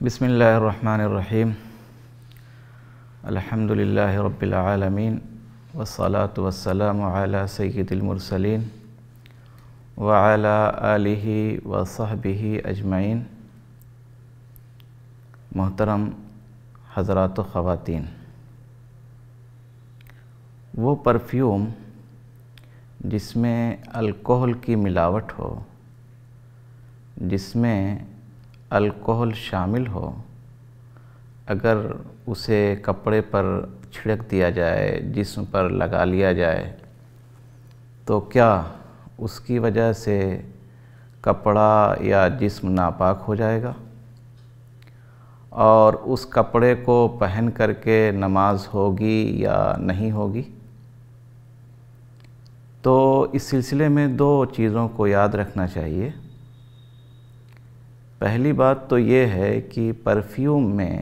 بسم اللہ الرحمن الرحیم الحمد للہ رب العالمین والصلاة والسلام علی سید المرسلین وعلی آلہ وصحبہ اجمعین۔ محترم حضرات و خواتین، وہ پرفیوم جس میں الکحل کی ملاوٹ ہو، جس میں الکحل شامل ہو، اگر اسے کپڑے پر چھڑک دیا جائے، جسم پر لگا لیا جائے، تو کیا اس کی وجہ سے کپڑا یا جسم ناپاک ہو جائے گا؟ اور اس کپڑے کو پہن کر کے نماز ہوگی یا نہیں ہوگی؟ تو اس سلسلے میں دو چیزوں کو یاد رکھنا چاہیے۔ پہلی بات تو یہ ہے کہ پرفیوم میں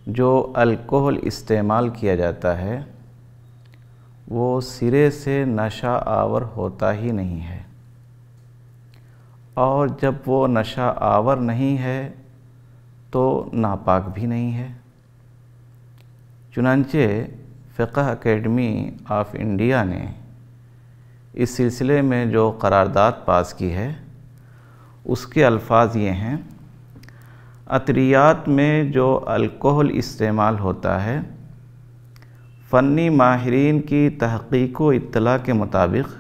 جو الکحل استعمال کیا جاتا ہے وہ سرے سے نشہ آور ہوتا ہی نہیں ہے، اور جب وہ نشہ آور نہیں ہے تو ناپاک بھی نہیں ہے۔ چنانچہ فقہ اکیڈمی آف انڈیا نے اس سلسلے میں جو قرارداد پاس کی ہے اس کے الفاظ یہ ہیں: عطریات میں جو الکحل استعمال ہوتا ہے، فنی ماہرین کی تحقیق و اطلاع کے مطابق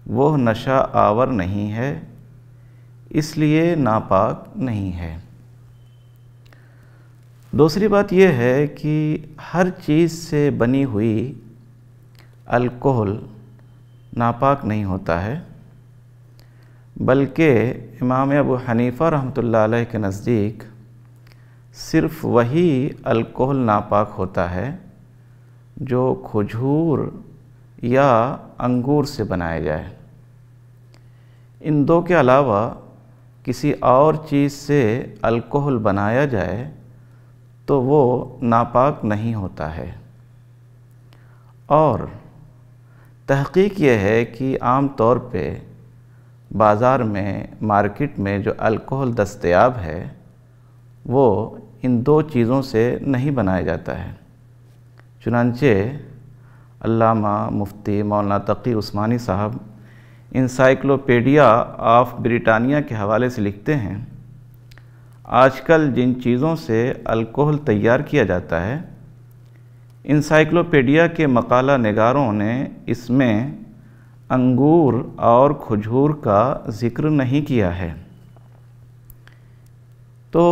وہ نشہ آور نہیں ہے، اس لیے ناپاک نہیں ہے۔ دوسری بات یہ ہے کہ ہر چیز سے بنی ہوئی الکحل ناپاک نہیں ہوتا ہے، بلکہ امام ابو حنیفہ رحمۃ اللہ علیہ کے نزدیک صرف وہی الکحل ناپاک ہوتا ہے جو کھجور یا انگور سے بنایا جائے۔ ان دو کے علاوہ کسی اور چیز سے الکحل بنایا جائے تو وہ ناپاک نہیں ہوتا ہے۔ اور تحقیق یہ ہے کہ عام طور پہ بازار میں، مارکیٹ میں جو الکحل دستیاب ہے وہ ان دو چیزوں سے نہیں بنایا جاتا ہے۔ چنانچہ علامہ مفتی مولانا تقی عثمانی صاحب انسائکلوپیڈیا آف بریٹانیہ کے حوالے سے لکھتے ہیں: آج کل جن چیزوں سے الکحل تیار کیا جاتا ہے، انسائکلوپیڈیا کے مقالہ نگاروں نے اس میں انگور اور کھجور کا ذکر نہیں کیا ہے۔ تو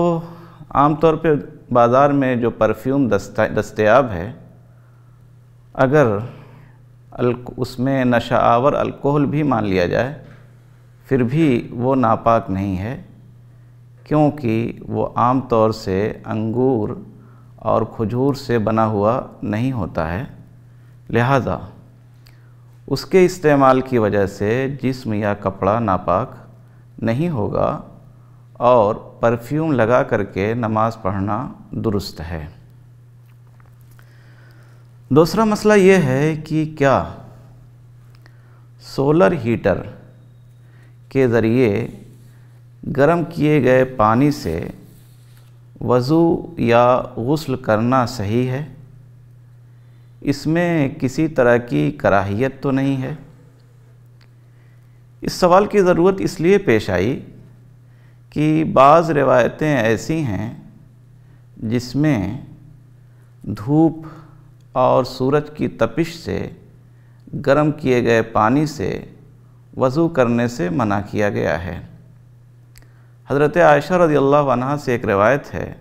عام طور پہ بازار میں جو پرفیوم دستیاب ہے، اگر اس میں نشہ آور الکحل بھی مان لیا جائے پھر بھی وہ ناپاک نہیں ہے، کیونکہ وہ عام طور سے انگور اور کھجور سے بنا ہوا نہیں ہوتا ہے، لہذا اس کے استعمال کی وجہ سے جسم یا کپڑا ناپاک نہیں ہوگا، اور پرفیوم لگا کر کے نماز پڑھنا درست ہے۔ دوسرا مسئلہ یہ ہے کہ کیا سولر ہیٹر کے ذریعے گرم کیے گئے پانی سے وضو یا غسل کرنا صحیح ہے؟ اس میں کسی طرح کی کراہیت تو نہیں ہے؟ اس سوال کی ضرورت اس لیے پیش آئی کہ بعض روایتیں ایسی ہیں جس میں دھوپ اور سورج کی تپش سے گرم کیے گئے پانی سے وضو کرنے سے منع کیا گیا ہے۔ حضرت عائشہ رضی اللہ عنہا سے ایک روایت ہے،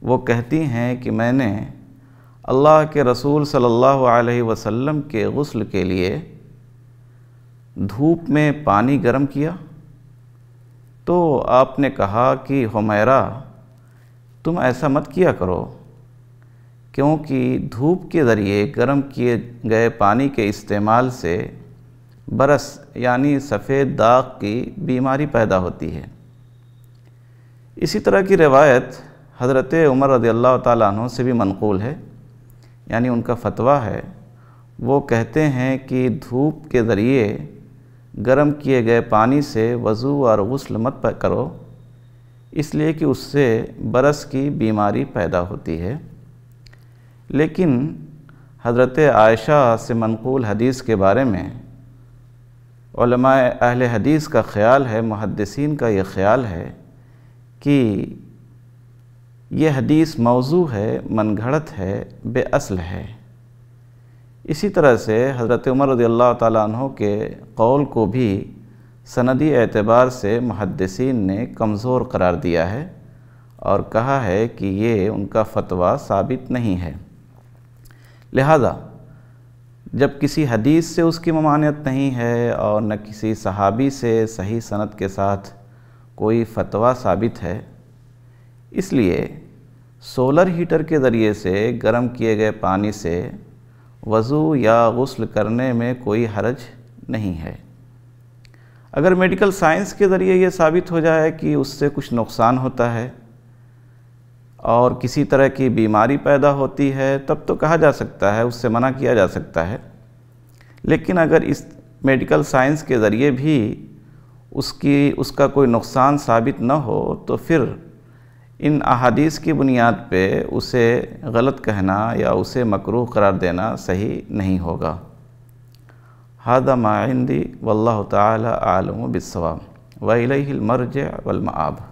وہ کہتی ہیں کہ میں نے اللہ کے رسول صلی اللہ علیہ وسلم کے غسل کے لیے دھوپ میں پانی گرم کیا تو آپ نے کہا کہ حمیرہ، تم ایسا مت کیا کرو، کیونکہ دھوپ کے ذریعے گرم کیے گئے پانی کے استعمال سے برس یعنی سفید داغ کی بیماری پیدا ہوتی ہے۔ اسی طرح کی روایت حضرت عمر رضی اللہ تعالیٰ عنہ سے بھی منقول ہے، یعنی ان کا فتویٰ ہے، وہ کہتے ہیں کہ دھوپ کے ذریعے گرم کیے گئے پانی سے وضو اور غسل مت کرو، اس لیے کہ اس سے برص کی بیماری پیدا ہوتی ہے۔ لیکن حضرت عائشہ سے منقول حدیث کے بارے میں علماء اہل حدیث کا خیال ہے، محدثین کا یہ خیال ہے کہ یہ حدیث موضوع ہے، من گھڑت ہے، بے اصل ہے۔ اسی طرح سے حضرت عمر رضی اللہ تعالیٰ عنہ کے قول کو بھی سندی اعتبار سے محدثین نے کمزور قرار دیا ہے اور کہا ہے کہ یہ ان کا فتویٰ ثابت نہیں ہے۔ لہذا جب کسی حدیث سے اس کی ممانعت نہیں ہے اور نہ کسی صحابی سے صحیح سند کے ساتھ کوئی فتویٰ ثابت ہے، اس لیے سولر ہیٹر کے ذریعے سے گرم کیے گئے پانی سے وضو یا غسل کرنے میں کوئی حرج نہیں ہے۔ اگر میڈیکل سائنس کے ذریعے یہ ثابت ہو جائے کہ اس سے کچھ نقصان ہوتا ہے اور کسی طرح کی بیماری پیدا ہوتی ہے، تب تو کہا جا سکتا ہے، اس سے منع کیا جا سکتا ہے۔ لیکن اگر اس میڈیکل سائنس کے ذریعے بھی اس کا کوئی نقصان ثابت نہ ہو تو پھر ان احادیث کی بنیاد پہ اسے غلط کہنا یا اسے مکروہ قرار دینا صحیح نہیں ہوگا۔ ھذا ما عندی واللہ تعالی اعلم بالصواب وإلیہ المرجع والمآب۔